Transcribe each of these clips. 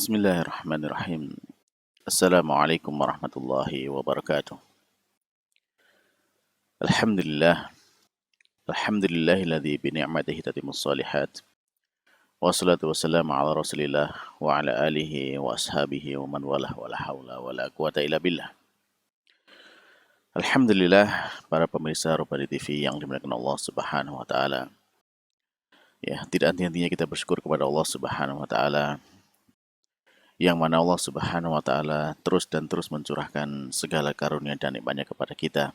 Bismillahirrahmanirrahim. Assalamualaikum warahmatullahi wabarakatuh. Alhamdulillah. Alhamdulillahilladzi bini'matihi tatimmus shalihat. Wassalatu wassalamu ala rasulillah wa ala alihi wa ashabihi wa man walah wa la hawla wa la quwata illa billah. Alhamdulillah, para pemirsa Robani TV yang dimuliakan Allah Subhanahu wa taala. Ya, tidak henti-hentinya kita bersyukur kepada Allah Subhanahu wa taala, yang mana Allah Subhanahu wa taala terus dan terus mencurahkan segala karunia dan nikmatnya kepada kita.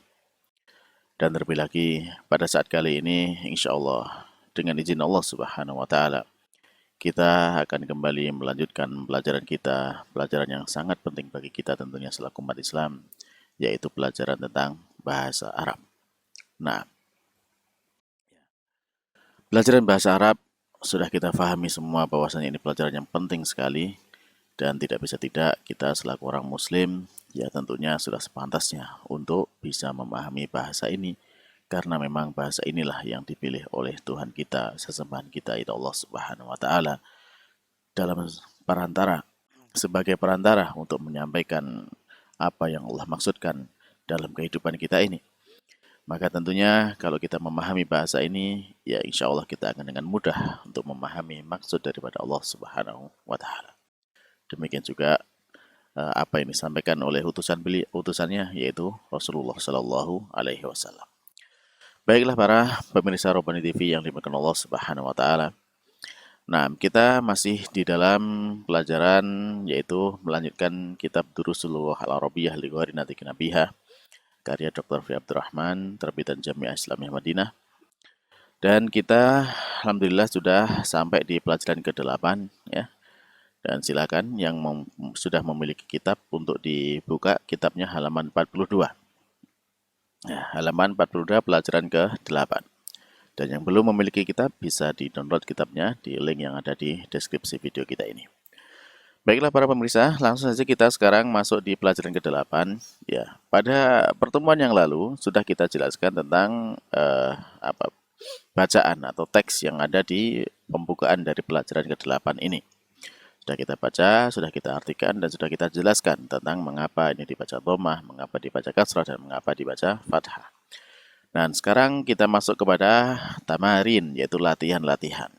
Dan terlebih lagi pada saat kali ini, insya Allah dengan izin Allah Subhanahu wa taala, kita akan kembali melanjutkan pelajaran kita, pelajaran yang sangat penting bagi kita tentunya selaku umat Islam, yaitu pelajaran tentang bahasa Arab. Nah, pelajaran bahasa Arab sudah kita pahami semua bahwasanya ini pelajaran yang penting sekali. Dan tidak bisa tidak, kita selaku orang muslim, ya tentunya sudah sepantasnya untuk bisa memahami bahasa ini. Karena memang bahasa inilah yang dipilih oleh Tuhan kita, sesembahan kita, itu Allah Subhanahu wa taala, dalam perantara, sebagai perantara untuk menyampaikan apa yang Allah maksudkan dalam kehidupan kita ini. Maka tentunya kalau kita memahami bahasa ini, ya insya Allah kita akan dengan mudah untuk memahami maksud daripada Allah Subhanahu wa taala. Demikian juga apa yang disampaikan oleh utusannya, yaitu Rasulullah Shallallahu Alaihi Wasallam. Baiklah para pemirsa Robani TV yang dimuliakan Allah Subhanahu Wa Taala. Nah, kita masih di dalam pelajaran, yaitu melanjutkan kitab Durusul Al-Arabiyah li Ghairi Natiqin Biha, karya Dr. Fi Abdurrahman, terbitan Jamiah Islamiyah Madinah. Dan kita alhamdulillah sudah sampai di pelajaran ke-8 ya. Dan silakan yang sudah memiliki kitab untuk dibuka kitabnya halaman 42. Ya, halaman 42 pelajaran ke-8. Dan yang belum memiliki kitab bisa di-download kitabnya di link yang ada di deskripsi video kita ini. Baiklah para pemirsa, langsung saja kita sekarang masuk di pelajaran ke-8. Ya, pada pertemuan yang lalu sudah kita jelaskan tentang bacaan atau teks yang ada di pembukaan dari pelajaran ke-8 ini. Sudah kita baca, sudah kita artikan, dan sudah kita jelaskan tentang mengapa ini dibaca dhammah, mengapa dibaca kasrah, dan mengapa dibaca fathah. Dan sekarang kita masuk kepada tamarin, yaitu latihan-latihan.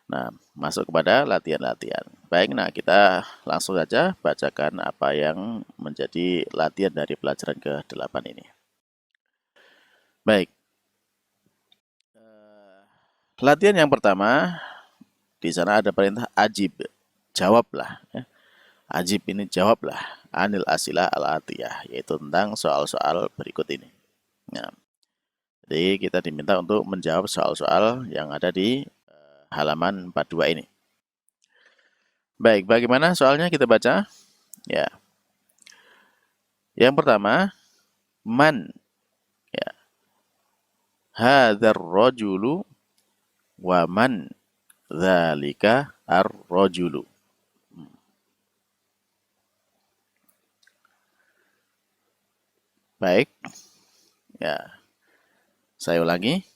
Nah, masuk kepada latihan-latihan. Baik, nah kita langsung saja bacakan apa yang menjadi latihan dari pelajaran ke-8 ini. Baik. Latihan yang pertama, di sana ada perintah ajib, jawablah. Ya. Ajib ini jawablah, anil asilah al-atiyah, yaitu tentang soal-soal berikut ini. Nah, jadi kita diminta untuk menjawab soal-soal yang ada di halaman 42 ini. Baik, bagaimana soalnya kita baca? Ya. Yang pertama, man. Ya. Hadzal rajulu wa man dzalika ar-rajulu. Baik. Ya. Saya ulangi.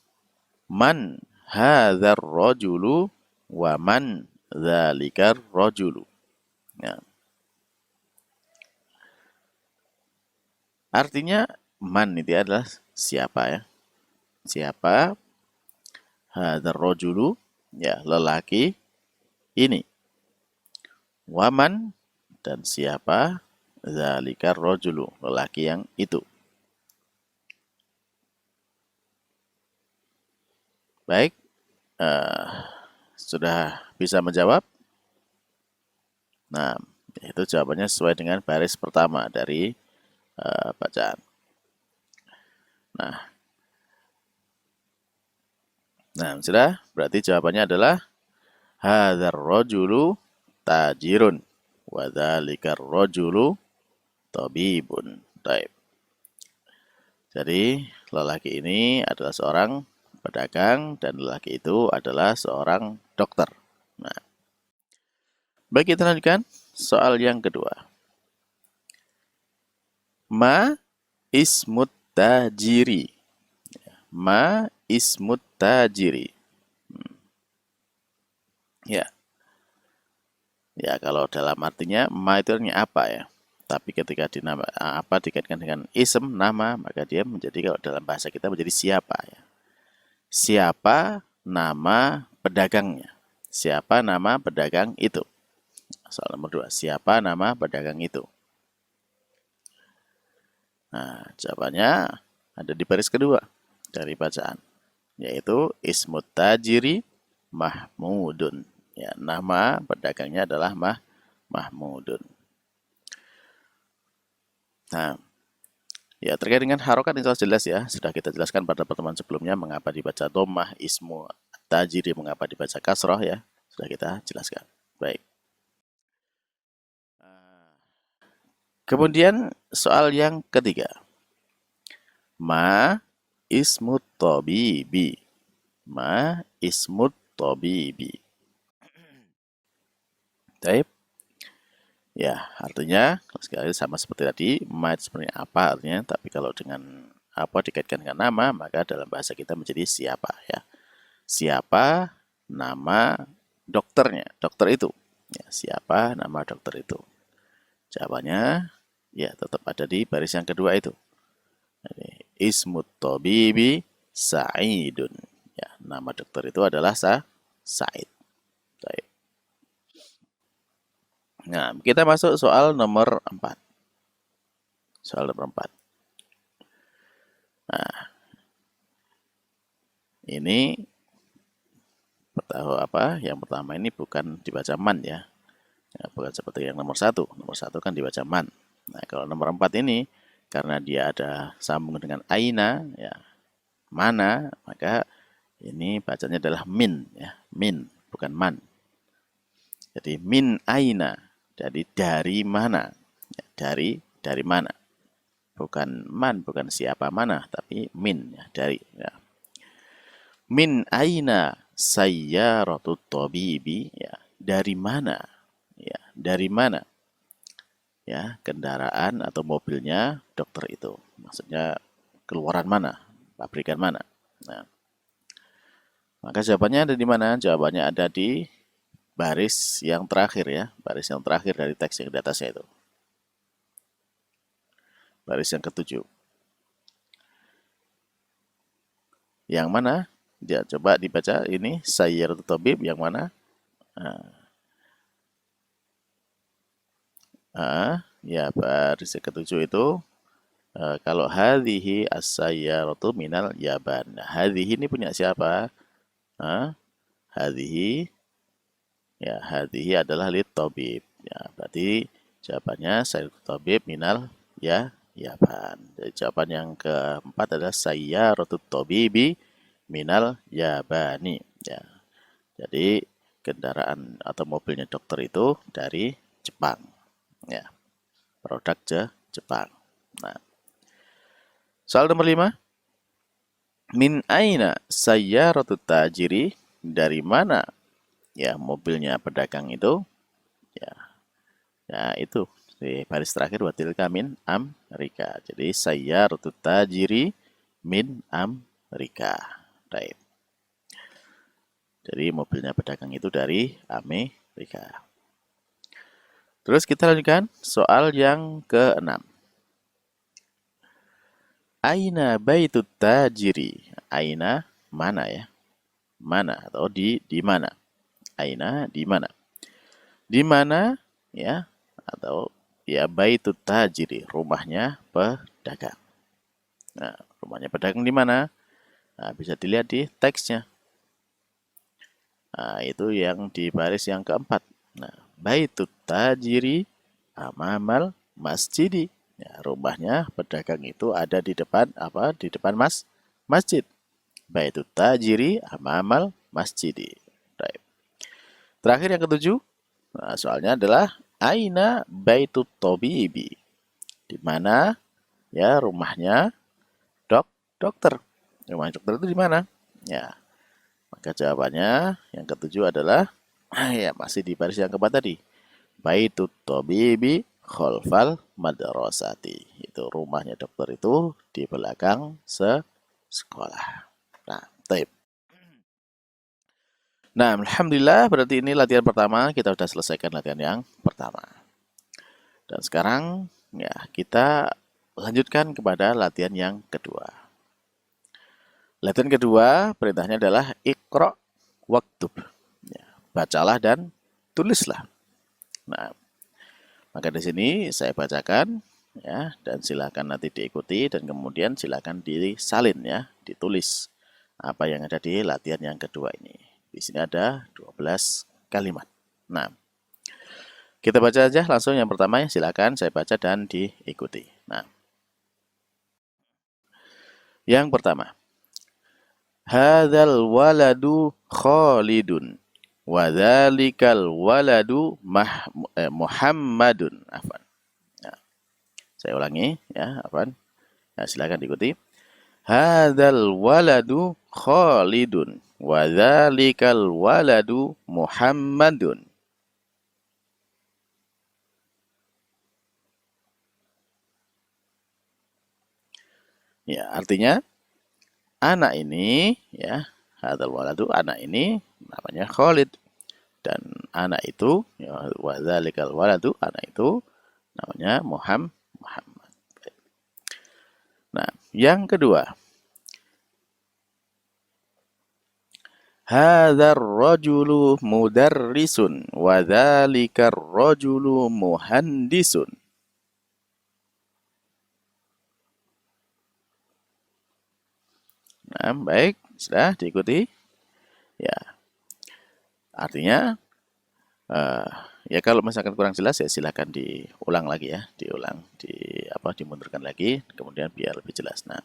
Man hadzal rajulu wa man dzalika ar-rajulu. Ya. Artinya man itu adalah siapa ya? Siapa? Hadzal rajulu, ya lelaki ini. Waman, dan siapa? Zalikar rojulu, lelaki yang itu. Baik, sudah bisa menjawab? Nah, itu jawabannya sesuai dengan baris pertama dari bacaan. Nah, sudah, berarti jawabannya adalah hadzal rojulu tajirun wa dzalikar rojulu tabibun. Baik. Jadi, lelaki ini adalah seorang pedagang dan lelaki itu adalah seorang dokter. Nah, baik, kita lanjutkan soal yang kedua. Ma ismut tajiri. Ma ismut tajiri. Ya. Ya, kalau dalam artinya ma itu artinya apa ya. Tapi ketika dikaitkan dengan ism, nama, maka dia menjadi, kalau dalam bahasa kita, menjadi siapa ya. Siapa nama pedagangnya. Siapa nama pedagang itu. Soal nomor 2. Siapa nama pedagang itu. Nah, jawabannya ada di baris kedua dari bacaan, yaitu ismut tajiri Mahmudun. Ya, nama pedagangnya adalah Mahmudun. Nah, ya terkait dengan harokat insya Allah jelas ya. Sudah kita jelaskan pada pertemuan sebelumnya mengapa dibaca dhammah, ismu tajiri mengapa dibaca kasroh ya. Sudah kita jelaskan. Baik. Kemudian soal yang ketiga. Ma ismut tabibi. Ma ismut tabibi. Baik. Ya, artinya sekali sama seperti tadi, ma itu sebenarnya apa artinya, tapi kalau dengan apa dikaitkan dengan nama, maka dalam bahasa kita menjadi siapa ya. Siapa nama dokternya, dokter itu. Ya, siapa nama dokter itu. Jawabannya ya tetap ada di baris yang kedua itu. Ismut tabibi Sa'idun. Ya, nama dokter itu adalah Sa'id. Baik. Nah, kita masuk soal nomor 4. Soal nomor 4. Nah, ini yang pertama ini bukan dibaca man ya. Ya, bukan seperti yang nomor 1. Nomor 1 kan dibaca man. Nah, kalau nomor 4 ini karena dia ada sambung dengan aina ya, mana, maka ini bacanya adalah min ya, min bukan man. Jadi min aina, jadi dari mana? Ya, dari mana? Bukan man, bukan siapa mana, tapi min ya, dari ya. Min aina sayyaratut tabibi ya, dari mana? Ya, dari mana? Ya, kendaraan atau mobilnya dokter itu. Maksudnya keluaran mana? Pabrikan mana? Nah, maka jawabannya ada di mana? Jawabannya ada di baris yang terakhir ya, baris yang terakhir dari teks yang di atasnya itu. Baris yang ketujuh. Yang mana? Ya, coba dibaca ini sayyaratut tabib yang mana? Ya, baris yang ketujuh itu kalau hadhihi as-sayyaratu minal Yaban. Nah, hadhihi ini punya siapa? Hadhihi ya, hadhihi adalah lit tabib. Ya, berarti jawabannya sayyaratut tabib minal Yaban. Jadi jawaban yang keempat adalah sayyaratut tabibi minal Yabani. Ya. Jadi kendaraan atau mobilnya dokter itu dari Jepang. Ya. Produk Jepang. Nah, soal nomor 5. Min aina sayyaratut tajiri, dari mana ya mobilnya pedagang itu? Ya. Ya, itu di baris terakhir watilka min Amerika. Jadi sayyaratut tajiri min Amerika. Baik. Jadi mobilnya pedagang itu dari Amerika. Terus kita lanjutkan soal yang ke-6. Aina baitut tajiri. Aina mana ya? Mana atau di mana? Aina di mana? Di mana ya? Atau ya baitut tajiri, rumahnya pedagang. Nah, rumahnya pedagang di mana? Nah, bisa dilihat di teksnya. Nah, itu yang di baris yang keempat. Nah, baitut tajiri amamal masjidi. Ya, rumahnya pedagang itu ada di depan apa? Di depan masjid. Baitut tajiri amamal masjidi. Right. Terakhir yang ketujuh. Nah, soalnya adalah aina baitut tabibi. Di mana ya rumahnya dokter. Rumah dokter itu di mana? Ya. Maka jawabannya yang ketujuh adalah ya masih di baris yang keempat tadi. Baitut tabibi khalfal madrasati. Itu rumahnya dokter itu di belakang sekolah. Nah, taib. Nah, alhamdulillah berarti ini latihan pertama, kita sudah selesaikan latihan yang pertama. Dan sekarang ya kita lanjutkan kepada latihan yang kedua. Latihan kedua perintahnya adalah iqra waktub. Ya, bacalah dan tulislah. Nah, maka di sini saya bacakan ya, dan silakan nanti diikuti dan kemudian silakan disalin ya, ditulis apa yang ada di latihan yang kedua ini. Di sini ada 12 kalimat. Nah, kita baca aja langsung yang pertama ya, silakan saya baca dan diikuti. Nah, yang pertama, hadzal waladu Khalidun wa dzalikal waladu Muhammadun. Afwan. Nah, saya ulangi ya, afwan. Nah, silakan diikuti. Hadzal waladu Khalidun wa dzalikal waladu Muhammadun. Ya, artinya anak ini ya, hadzal waladu anak ini namanya Khalid dan anak itu ya, wa dzalikal waladu anak itu namanya Muhammad. Nah, yang kedua, hadzal rajulu mudarrisun wa dzalikar rajulu muhandisun. Nah, baik, sudah diikuti. Ya, artinya ya kalau misalkan kurang jelas ya silakan diulang lagi ya, diulang, dimundurkan lagi, kemudian biar lebih jelas. Nah,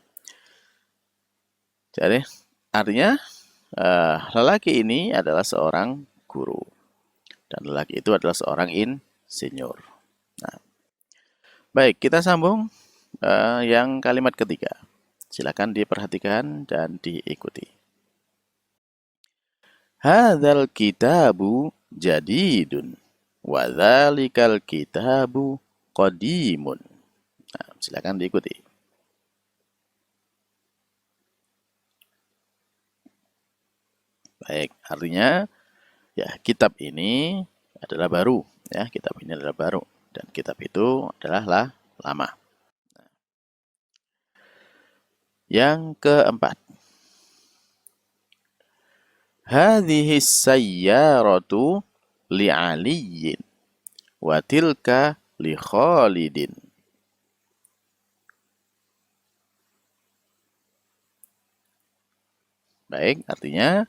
jadi artinya lelaki ini adalah seorang guru dan lelaki itu adalah seorang insinyur. Nah, baik, kita sambung yang kalimat ketiga. Silakan diperhatikan dan diikuti. Hadzal kitabu jadidun wa dzalikal kitabu qadimun. Nah, silakan diikuti. Baik, artinya ya kitab ini adalah baru ya, kitab ini adalah baru dan kitab itu adalah lama. Yang keempat, hadhihi sayyaratu li Aliyin wa tilka li Khalidin. Baik, artinya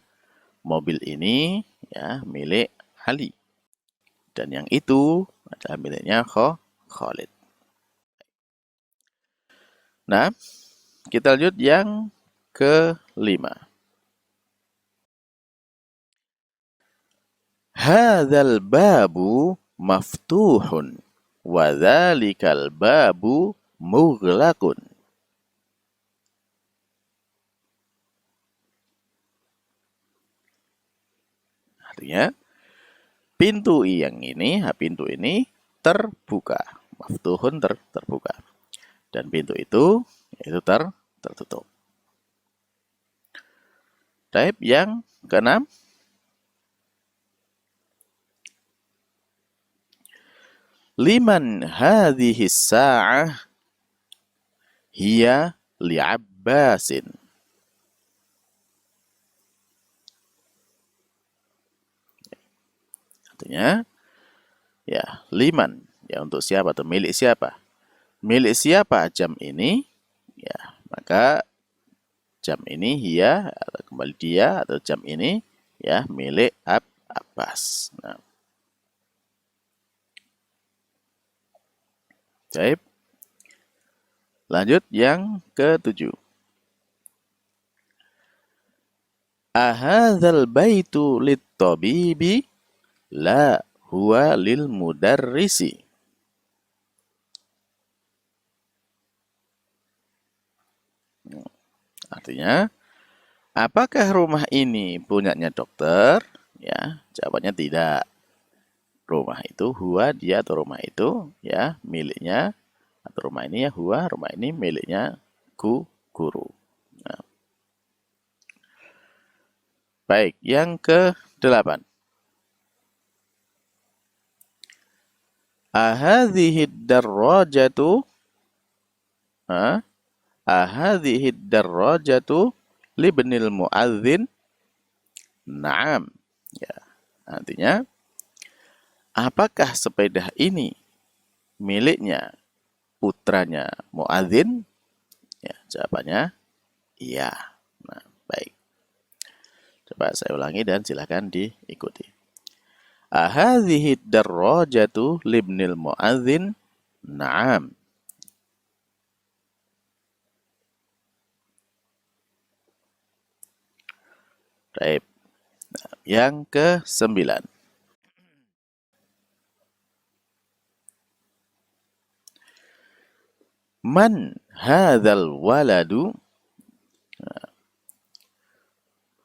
mobil ini ya milik Ali dan yang itu adalah miliknya Khalid. Nah, kita lanjut yang kelima. Hadzal babu maftuhun wa dzalikal babu mughlaqun. Artinya pintu ini terbuka. Maftuhun terbuka. Dan pintu itu tertutup. Taib yang keenam. Liman hadhihi sa'ah hiya li'abbasin. Artinya, ya, liman. Ya, untuk siapa atau milik siapa? Milik siapa jam ini? Ya, maka jam ini hiya, atau kembali dia, atau jam ini, ya, milik Abbas. Nah. Baik. Lanjut yang ketujuh. Ahadzal baitu lit-tabibi la huwa lil mudarrisi. Artinya, apakah rumah ini punyanya dokter? Ya, jawabannya tidak. Rumah itu huwa dia atau rumah itu ya miliknya atau rumah ini ya huwa, rumah ini miliknya guru. Nah. Baik, yang ke 8. Ahadhihi darrajatu ahadhihi darrajatu libnil muadzin? Naam. Ya, artinya apakah sepeda ini miliknya putranya muadzin? Ya, jawabannya iya. Nah, baik. Coba saya ulangi dan silakan diikuti. Ahadhihi darrajatu libnil muadzin? Naam. Baik. Nah, yang ke-9. Man hadzal waladu?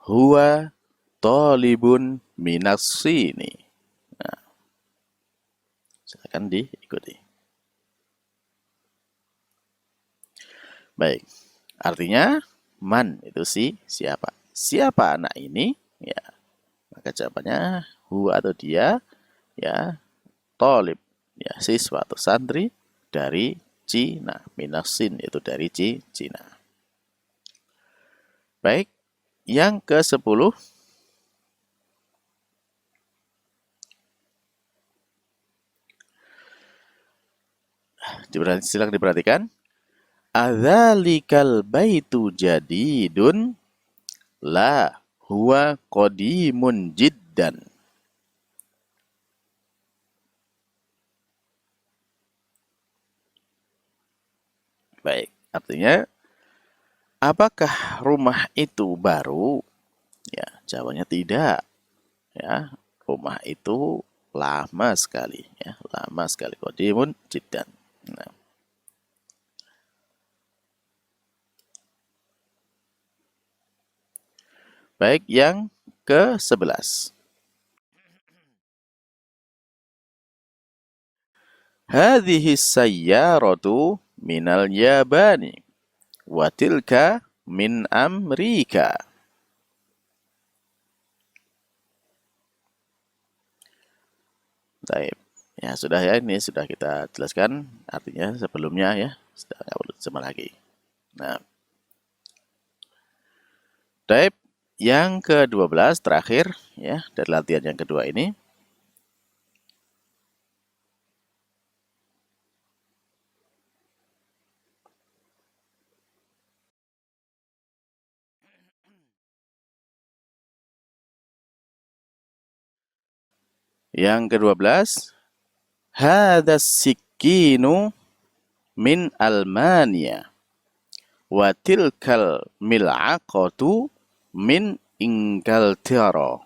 Huwa talibun minas sini. Nah, silakan diikuti. Baik. Artinya man itu siapa? Siapa anak ini? Ya. Maka jawabannya huwa atau dia, ya, talib, ya, siswa atau santri dari Cina. Minasin itu dari Cina. Baik, yang ke-10. Silakan diperhatikan. Adzalikal baitu jadidun? La, huwa qadimun jiddan. Baik, artinya apakah rumah itu baru? Ya, jawabannya tidak. Ya, rumah itu lama sekali, ya, lama sekali. Qadimun jiddan. Nah. Baik, yang ke-11. Hadhihi sayyaratu minal Yabani wa tilka min Amrika. Baik. Ya, sudah ya, ini sudah kita jelaskan artinya sebelumnya ya. Sudah nggak perlu sama lagi. Nah. Baik, yang ke-12 terakhir ya dari latihan yang kedua ini. Yang ke-12, hadas sikinu min Almania wa tilkal mil'aqatu min Inglaterra.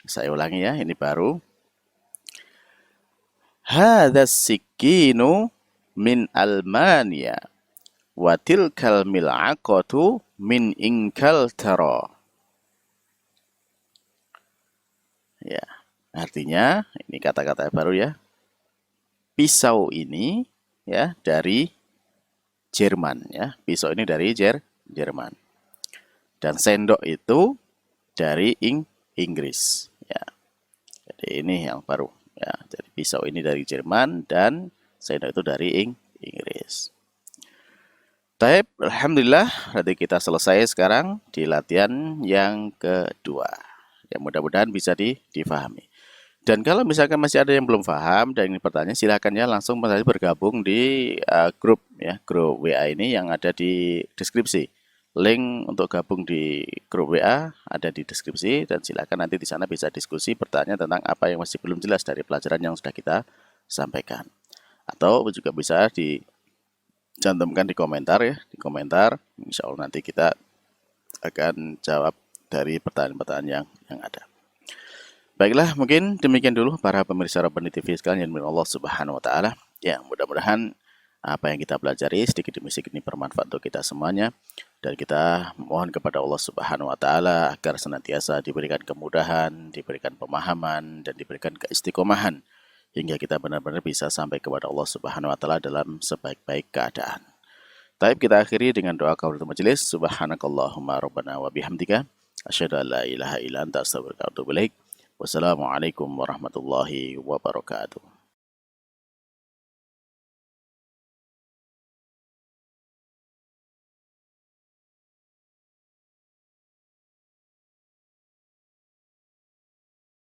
Saya ulangi ya, ini baru. Hadas sikinu min Almania wa tilkal mil'aqatu min Inglaterra. Ya, artinya ini kata-kata baru ya. Pisau ini ya dari Jerman ya. Pisau ini dari Jerman. Dan sendok itu dari Inggris ya. Jadi ini yang baru ya. Jadi pisau ini dari Jerman dan sendok itu dari Inggris. Taib, alhamdulillah, berarti kita selesai sekarang di latihan yang kedua. Ya, mudah-mudahan bisa difahami. Dan kalau misalkan masih ada yang belum paham dan ingin bertanya, silakan ya langsung bergabung di grup ya, grup WA ini yang ada di deskripsi. Link untuk gabung di grup WA ada di deskripsi dan silakan nanti di sana bisa diskusi bertanya tentang apa yang masih belum jelas dari pelajaran yang sudah kita sampaikan. Atau juga bisa dicantumkan di komentar ya, di komentar. Insya Allah nanti kita akan jawab dari pertanyaan-pertanyaan yang ada. Baiklah, mungkin demikian dulu para pemirsa Rabbani TV sekalian yang Allah Subhanahu wa taala. Ya, mudah-mudahan apa yang kita pelajari sedikit demi sedikit ini bermanfaat untuk kita semuanya dan kita mohon kepada Allah Subhanahu wa taala agar senantiasa diberikan kemudahan, diberikan pemahaman dan diberikan keistiqomahan hingga kita benar-benar bisa sampai kepada Allah Subhanahu wa taala dalam sebaik-baik keadaan. Taib, kita akhiri dengan doa kafaratul majelis. Subhanakallahumma rabbana wa bihamdika Asyhadu an la ilaha illa anta astaghfiruka wa atubu ilaik. Wassalamualaikum warahmatullahi wabarakatuh.